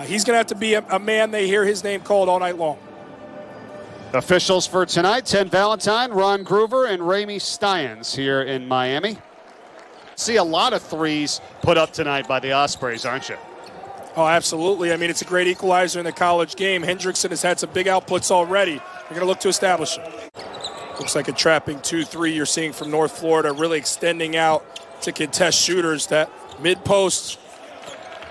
He's going to have to be a man they hear his name called all night long. Officials for tonight, Ted Valentine, Ron Groover, and Ramey Steins here in Miami. See a lot of threes put up tonight by the Ospreys, aren't you? Oh, absolutely. I mean, it's a great equalizer in the college game. Hendrickson has had some big outputs already. They're going to look to establish it. Looks like a trapping 2-3 you're seeing from North Florida, really extending out to contest shooters. That mid-post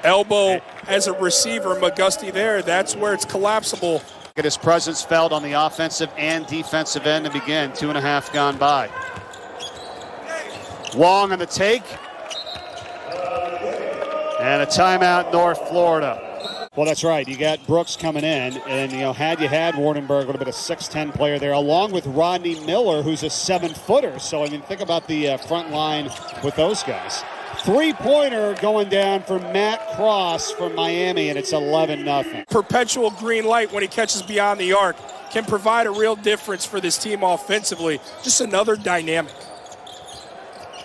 elbow as a receiver, McGusty there, that's where it's collapsible. Get his presence felt on the offensive and defensive end to begin. 2.5 gone by. Wong on the take. And a timeout, North Florida. Well, that's right. You got Brooks coming in, and had you had Wardenberg, would have been a 6'10" player there, along with Rodney Miller, who's a 7-footer. So I mean, think about the front line with those guys. Three-pointer going down for Matt Cross from Miami, and it's 11-0. Perpetual green light when he catches beyond the arc can provide a real difference for this team offensively. Just another dynamic.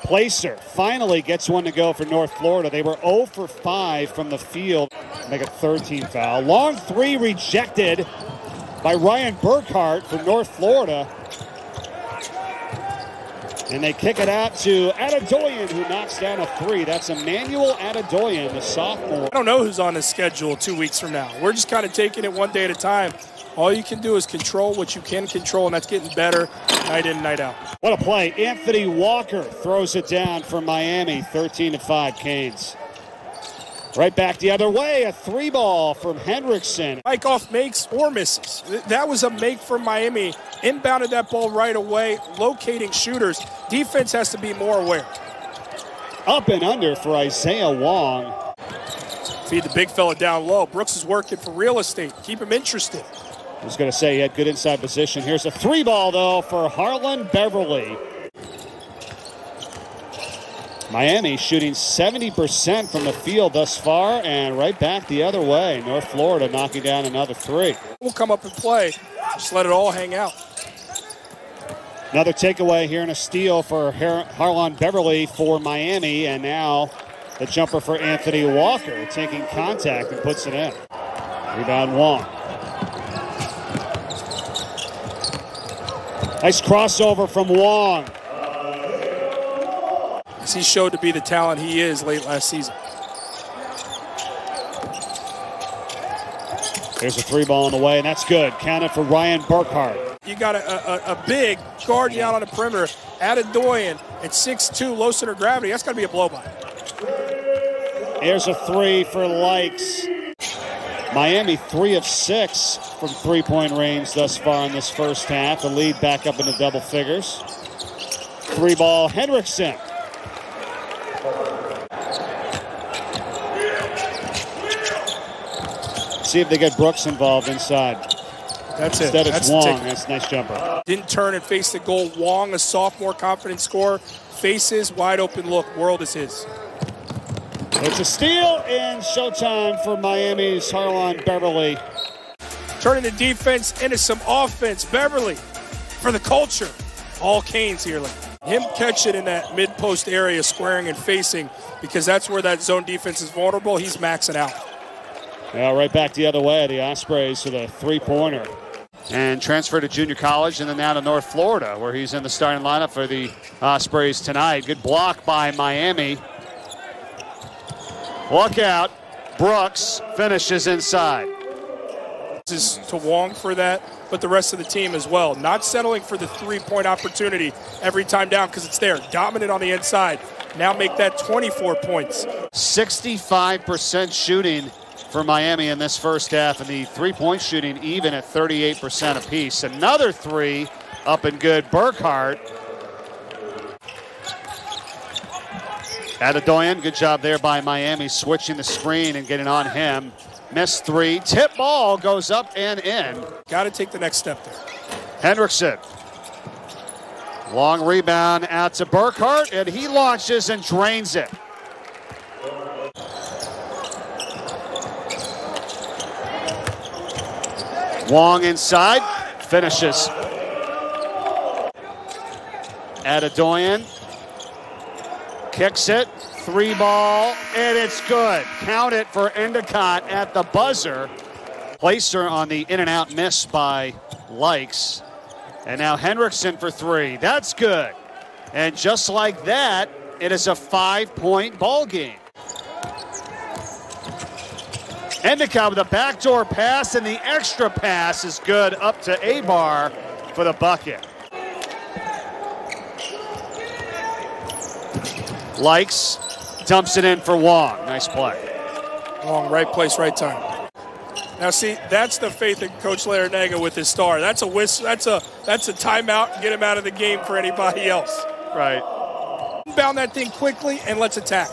Placer finally gets one to go for North Florida. They were 0 for 5 from the field. Make a 13 foul. Long three rejected by Ryan Burkhart from North Florida. And they kick it out to Adedoyan, who knocks down a three. That's Emmanuel Adedoyan, the sophomore. I don't know who's on the schedule 2 weeks from now. We're just kind of taking it one day at a time. All you can do is control what you can control, and that's getting better night in, night out. What a play. Anthony Walker throws it down for Miami, 13-5 Canes. Right back the other way, a three ball from Hendrickson. Mike off makes or misses. That was a make for Miami. Inbounded that ball right away, locating shooters. Defense has to be more aware. Up and under for Isaiah Wong. Feed the big fella down low. Brooks is working for real estate. Keep him interested. I was going to say he had good inside position. Here's a three ball, though, for Harlond Beverly. Miami shooting 70% from the field thus far, and right back the other way. North Florida knocking down another three. We'll come up and play. Just let it all hang out. Another takeaway here and a steal for Harlond Beverly for Miami, and now the jumper for Anthony Walker, taking contact and puts it in. Rebound Wong. Nice crossover from Wong. He showed to be the talent he is late last season. There's a three ball on the way, and that's good. Counted for Ryan Burkhart. You got a big guarding out on the perimeter. Adedoyan at 6'2", low center gravity. That's got to be a blow-by. There's a three for Lykes. Miami 3 of 6 from three-point range thus far in this first half. The lead back up into double figures. Three ball, Hendrickson. See if they get Brooks involved inside. That's it. Instead it's Wong. That's a nice jumper. Didn't turn and face the goal. Wong, a sophomore confident scorer, faces wide open look. World is his. It's a steal and showtime for Miami's Harlond Beverly. Turning the defense into some offense. Beverly for the culture. All Canes here. Him catch it in that mid-post area, squaring and facing, because that's where that zone defense is vulnerable. He's maxing out. Well, right back the other way, the Ospreys with a three-pointer. And transferred to junior college and then now to North Florida, where he's in the starting lineup for the Ospreys tonight. Good block by Miami. Look out. Brooks finishes inside. This is to Wong for that, but the rest of the team as well. Not settling for the three-point opportunity every time down because it's there. Dominant on the inside. Now make that 24 points. 65% shooting for Miami in this first half, and the three-point shooting even at 38% apiece. Another three up and good. Burkhart. Adedoyan, good job there by Miami, switching the screen and getting on him. Missed three. Tip ball goes up and in. Got to take the next step there. Hendrickson. Long rebound out to Burkhart, and he launches and drains it. Wong inside, finishes. Adedoyan kicks it, three ball, and it's good. Count it for Endicott at the buzzer. Placer on the in-and-out miss by Lykes. And now Henriksen for three. That's good. And just like that, it is a 5-point ball game. Endicott with a backdoor pass, and the extra pass is good up to Abar for the bucket. Lykes dumps it in for Wong. Nice play. Wong, right place, right time. Now, see, that's the faith in Coach Larinaga with his star. That's a whistle. That's a timeout. Get him out of the game for anybody else. Right. Inbound that thing quickly and let's attack.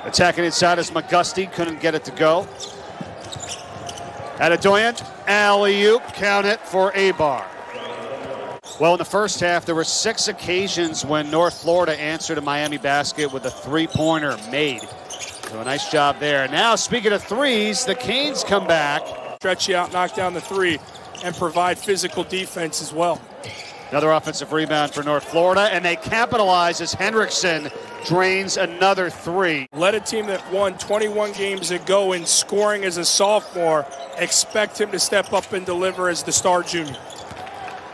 Attacking inside as McGusty couldn't get it to go. Adedoyan, alley-oop, count it for Abar. Well, in the first half, there were 6 occasions when North Florida answered a Miami basket with a three-pointer made. So a nice job there. Now, speaking of threes, the Canes come back. Stretch you out, knock down the three, and provide physical defense as well. Another offensive rebound for North Florida, and they capitalize as Henriksen drains another three. Let a team that won 21 games ago in scoring as a sophomore expect him to step up and deliver as the star junior.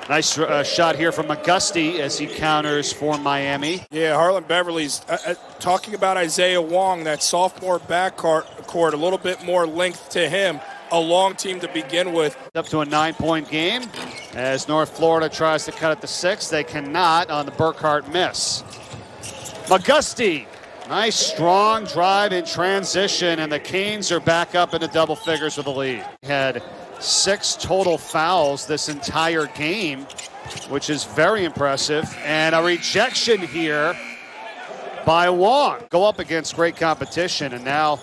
Nice shot here from McGusty as he counters for Miami. Yeah, Harlond Beverly's talking about Isaiah Wong, that sophomore backcourt, a little bit more length to him. A long team to begin with. Up to a 9-point game as North Florida tries to cut it to 6. They cannot on the Burkhart miss. McGusty, nice strong drive in transition, and the Canes are back up into double figures with the lead. Had 6 total fouls this entire game, which is very impressive. And a rejection here by Wong. Go up against great competition, and now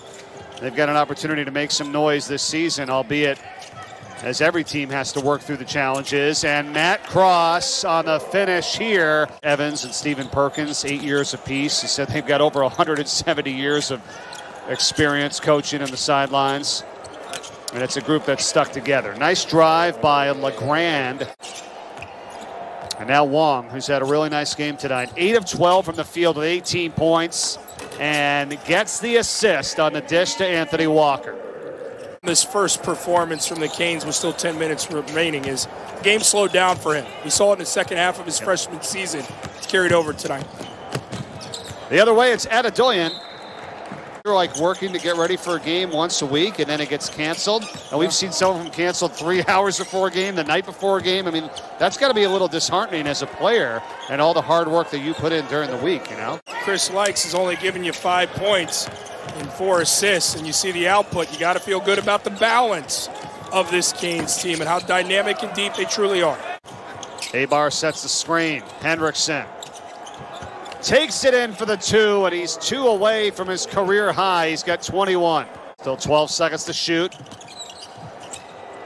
they've got an opportunity to make some noise this season, albeit as every team has to work through the challenges. And Matt Cross on the finish here. Evans and Stephen Perkins, 8 years apiece. He said they've got over 170 years of experience coaching on the sidelines. And it's a group that's stuck together. Nice drive by LeGrand. And now Wong, who's had a really nice game tonight. 8 of 12 from the field with 18 points. And gets the assist on the dish to Anthony Walker. This first performance from the Canes with still 10 minutes remaining is game slowed down for him. We saw it in the second half of his freshman season. It's carried over tonight. The other way, it's Adedoyan. They're like working to get ready for a game once a week, and then it gets canceled. And we've seen some of them canceled 3 hours before a game, the night before a game. I mean, that's got to be a little disheartening as a player and all the hard work that you put in during the week, you know? Chris Lykes is only giving you 5 points and 4 assists, and you see the output. You got to feel good about the balance of this Canes team and how dynamic and deep they truly are. Abar sets the screen. Henriksen takes it in for the 2, and he's 2 away from his career high. He's got 21. Still 12 seconds to shoot.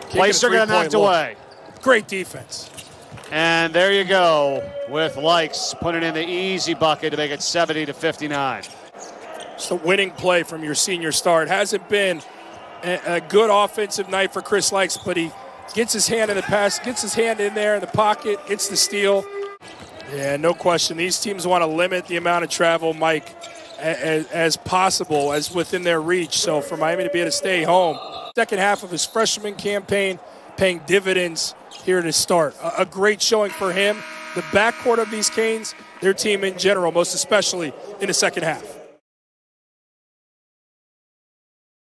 Placer got knocked away. Great defense. And there you go with Lykes putting in the easy bucket to make it 70-59. It's the winning play from your senior star. It hasn't been a good offensive night for Chris Lykes, but he gets his hand in the pass, gets his hand in there in the pocket, gets the steal. Yeah, no question. These teams want to limit the amount of travel, Mike, as possible, as within their reach. So for Miami to be able to stay home, second half of his freshman campaign, paying dividends here to start. A great showing for him. The backcourt of these Canes, their team in general, most especially in the second half.